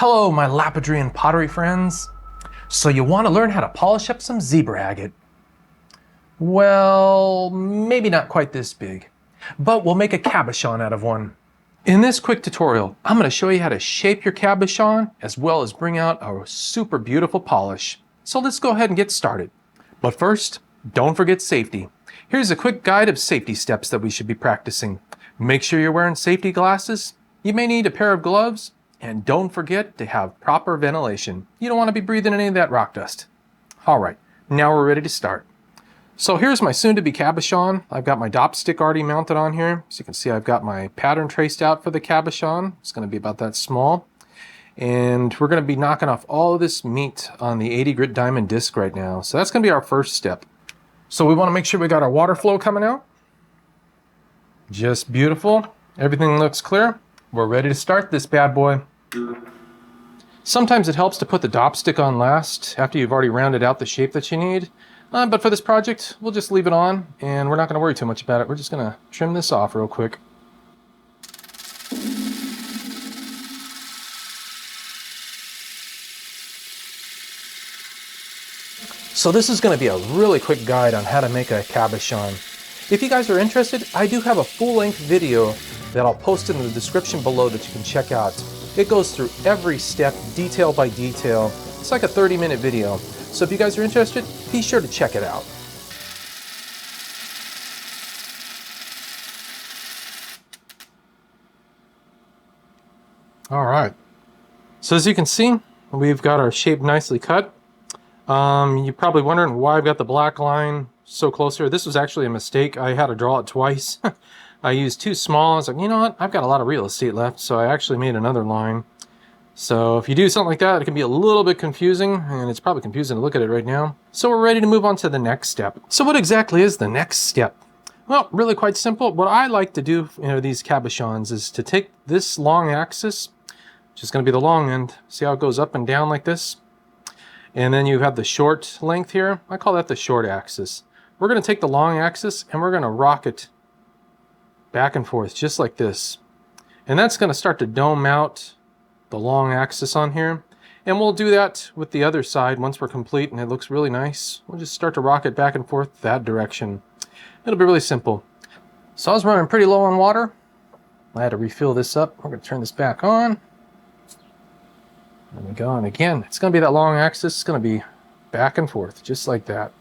Hello, my lapidary and pottery friends. So you want to learn how to polish up some zebra agate? Well, maybe not quite this big, but we'll make a cabochon out of one. In this quick tutorial, I'm going to show you how to shape your cabochon as well as bring out a super beautiful polish. So let's go ahead and get started. But first, don't forget safety. Here's a quick guide of safety steps that we should be practicing. Make sure you're wearing safety glasses. You may need a pair of gloves. And don't forget to have proper ventilation. You don't want to be breathing any of that rock dust. All right, now we're ready to start. So here's my soon-to-be cabochon. I've got my dop stick already mounted on here. So you can see I've got my pattern traced out for the cabochon. It's going to be about that small. And we're going to be knocking off all of this meat on the 80 grit diamond disc right now. So that's going to be our first step. So we want to make sure we got our water flow coming out. Just beautiful. Everything looks clear. We're ready to start this bad boy. Sometimes it helps to put the dop stick on last after you've already rounded out the shape that you need. But for this project, we'll just leave it on and we're not going to worry too much about it. We're just going to trim this off real quick. So this is going to be a really quick guide on how to make a cabochon. If you guys are interested, I do have a full-length video that I'll post in the description below that you can check out. It goes through every step, detail by detail. It's like a 30-minute video. So if you guys are interested, be sure to check it out. All right. So as you can see, we've got our shape nicely cut. You're probably wondering why I've got the black line so close here. This was actually a mistake. I had to draw it twice. I used too small. I was like, you know what? I've got a lot of real estate left, so I actually made another line. So if you do something like that, it can be a little bit confusing, and it's probably confusing to look at it right now. So we're ready to move on to the next step. So what exactly is the next step? Well, really quite simple. What I like to do, these cabochons is to take this long axis, which is going to be the long end. See how it goes up and down like this? And then you have the short length here. I call that the short axis. We're going to take the long axis and we're going to rock it back and forth just like this. And that's going to start to dome out the long axis on here. And we'll do that with the other side once we're complete and it looks really nice. We'll just start to rock it back and forth that direction. It'll be really simple. So I was running pretty low on water. I had to refill this up. We're going to turn this back on. There we go. And again, it's going to be that long axis. It's going to be back and forth just like that.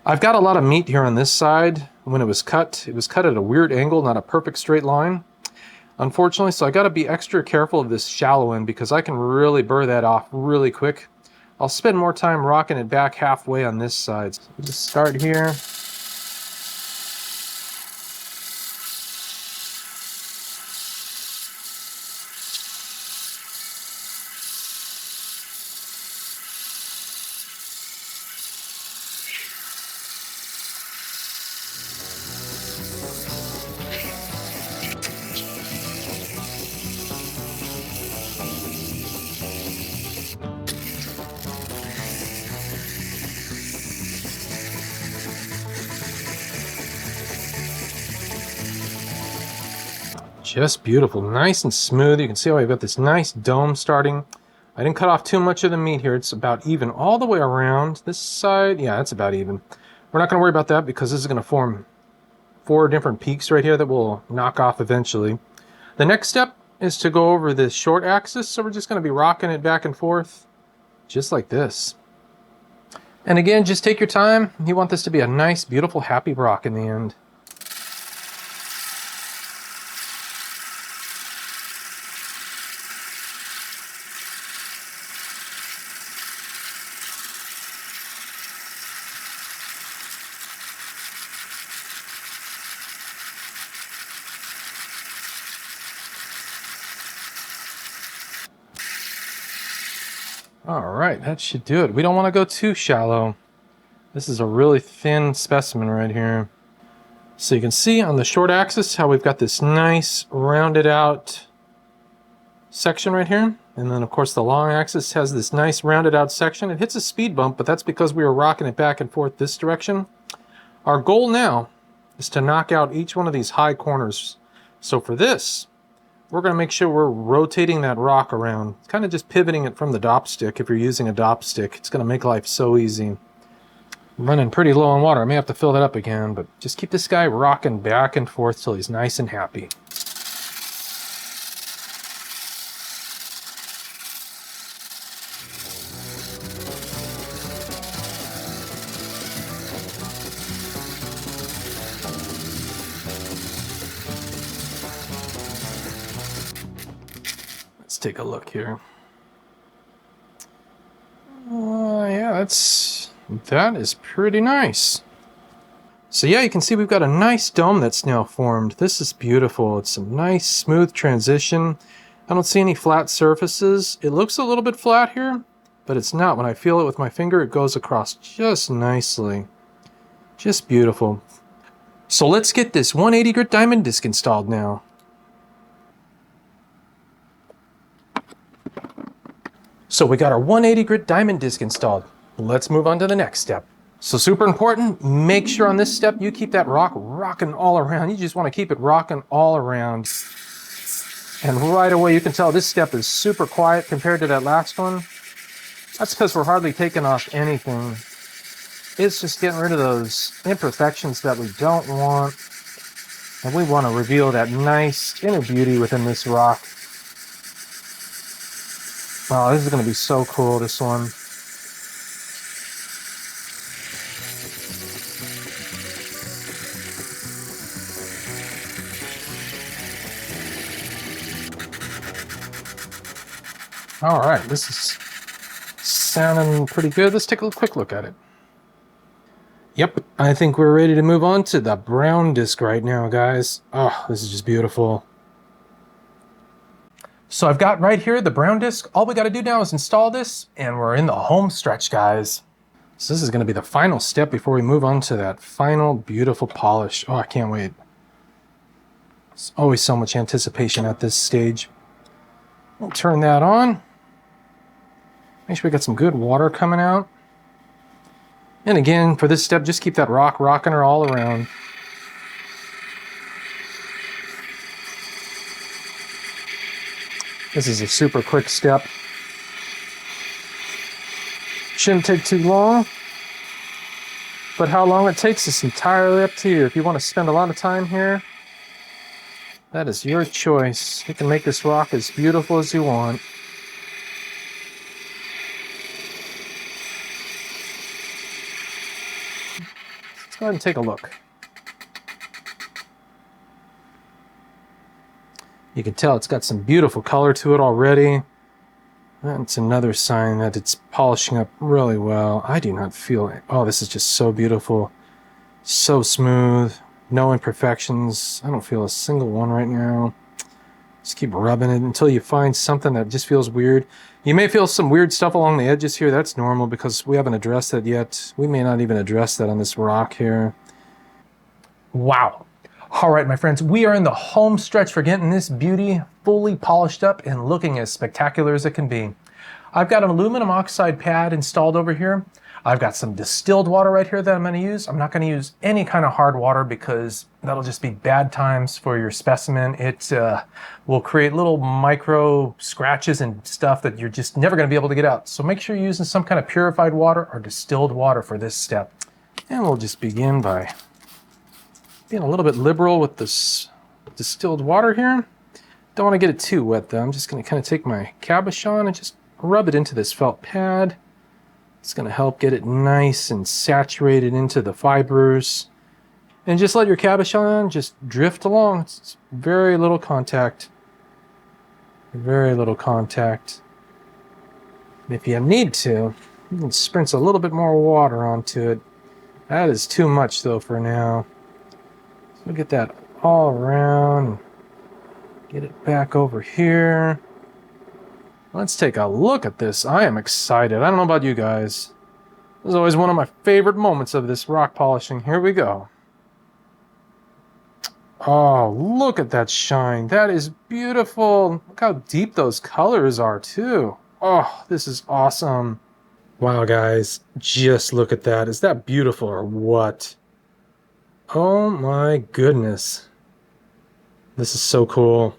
I've got a lot of meat here on this side. When it was cut at a weird angle, not a perfect straight line, unfortunately. So I got to be extra careful of this shallow end because I can really burr that off really quick. I'll spend more time rocking it back halfway on this side. So we'll just start here. Just beautiful, nice and smooth. You can see how I've got this nice dome starting. I didn't cut off too much of the meat here. It's about even all the way around. This side, yeah, it's about even. We're not going to worry about that because this is going to form 4 different peaks right here that we'll knock off eventually. The next step is to go over this short axis. So we're just going to be rocking it back and forth just like this. And again, just take your time. You want this to be a nice, beautiful, happy rock in the end. All right, that should do it. We don't want to go too shallow. This is a really thin specimen right here. So you can see on the short axis how we've got this nice rounded out section right here. And then of course the long axis has this nice rounded out section. It hits a speed bump, but that's because we were rocking it back and forth this direction. Our goal now is to knock out each one of these high corners. So for this, we're going to make sure we're rotating that rock around. Kind of just pivoting it from the dop stick. If you're using a dop stick, it's going to make life so easy. I'm running pretty low on water. I may have to fill that up again, but just keep this guy rocking back and forth till he's nice and happy. Let's take a look here. Yeah, that is pretty nice. So yeah, you can see we've got a nice dome that's now formed. This is beautiful. It's a nice smooth transition. I don't see any flat surfaces. It looks a little bit flat here, but it's not. When I feel it with my finger, it goes across just nicely. Just beautiful. So let's get this 180 grit diamond disc installed now. So we got our 180 grit diamond disc installed. Let's move on to the next step. So super important, make sure on this step you keep that rock rocking all around. You just want to keep it rocking all around. And right away you can tell this step is super quiet compared to that last one. That's because we're hardly taking off anything. It's just getting rid of those imperfections that we don't want. And we want to reveal that nice inner beauty within this rock. Oh, this is going to be so cool, this one. All right, this is sounding pretty good. Let's take a quick look at it. Yep, I think we're ready to move on to the brown disc right now, guys. Oh, this is just beautiful. So I've got right here the brown disc. All we got to do now is install this, and we're in the home stretch, guys. So this is going to be the final step before we move on to that final beautiful polish. Oh, I can't wait. There's always so much anticipation at this stage. We'll turn that on. Make sure we got some good water coming out. And again, for this step, just keep that rock rocking her all around. This is a super quick step. Shouldn't take too long. But how long it takes is entirely up to you. If you want to spend a lot of time here, that is your choice. You can make this rock as beautiful as you want. Let's go ahead and take a look. You can tell it's got some beautiful color to it already. That's another sign that it's polishing up really well. I do not feel it. Oh, this is just so beautiful. So smooth. No imperfections. I don't feel a single one right now. Just keep rubbing it until you find something that just feels weird. You may feel some weird stuff along the edges here. That's normal because we haven't addressed that yet. We may not even address that on this rock here. Wow. All right, my friends, we are in the home stretch for getting this beauty fully polished up and looking as spectacular as it can be. I've got an aluminum oxide pad installed over here. I've got some distilled water right here that I'm going to use. I'm not going to use any kind of hard water because that'll just be bad times for your specimen. It will create little micro scratches and stuff that you're just never going to be able to get out. So make sure you're using some kind of purified water or distilled water for this step. And we'll just begin by being a little bit liberal with this distilled water here. Don't want to get it too wet though. I'm just going to kind of take my cabochon and just rub it into this felt pad. It's going to help get it nice and saturated into the fibers. And just let your cabochon just drift along. It's very little contact. Very little contact. If you need to, you can spritz a little bit more water onto it. That is too much though for now. So we'll get that all around. Get it back over here. Let's take a look at this. I am excited. I don't know about you guys. This is always one of my favorite moments of this rock polishing. Here we go. Oh, look at that shine. That is beautiful. Look how deep those colors are too. Oh, this is awesome. Wow, guys. Just look at that. Is that beautiful or what? Oh my goodness. This is so cool.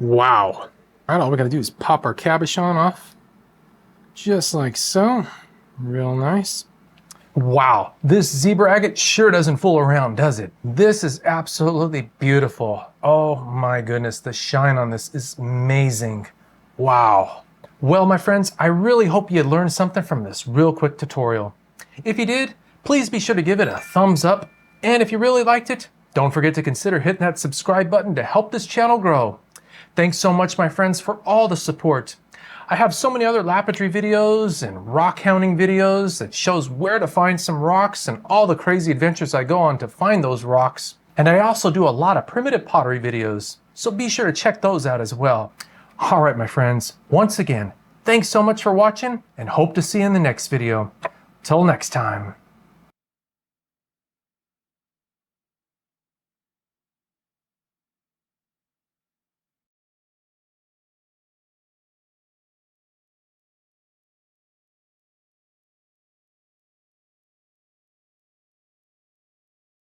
Wow. All right, all we're gonna do is pop our cabochon off, just like so. Real nice. Wow, this zebra agate sure doesn't fool around, does it? This is absolutely beautiful. Oh my goodness, the shine on this is amazing. Wow. Well, my friends, I really hope you learned something from this real quick tutorial. If you did, please be sure to give it a thumbs up. And if you really liked it, don't forget to consider hitting that subscribe button to help this channel grow. Thanks so much, my friends, for all the support. I have so many other lapidary videos and rock hounding videos that shows where to find some rocks and all the crazy adventures I go on to find those rocks. And I also do a lot of primitive pottery videos, so be sure to check those out as well. All right, my friends, once again, thanks so much for watching and hope to see you in the next video. Till next time.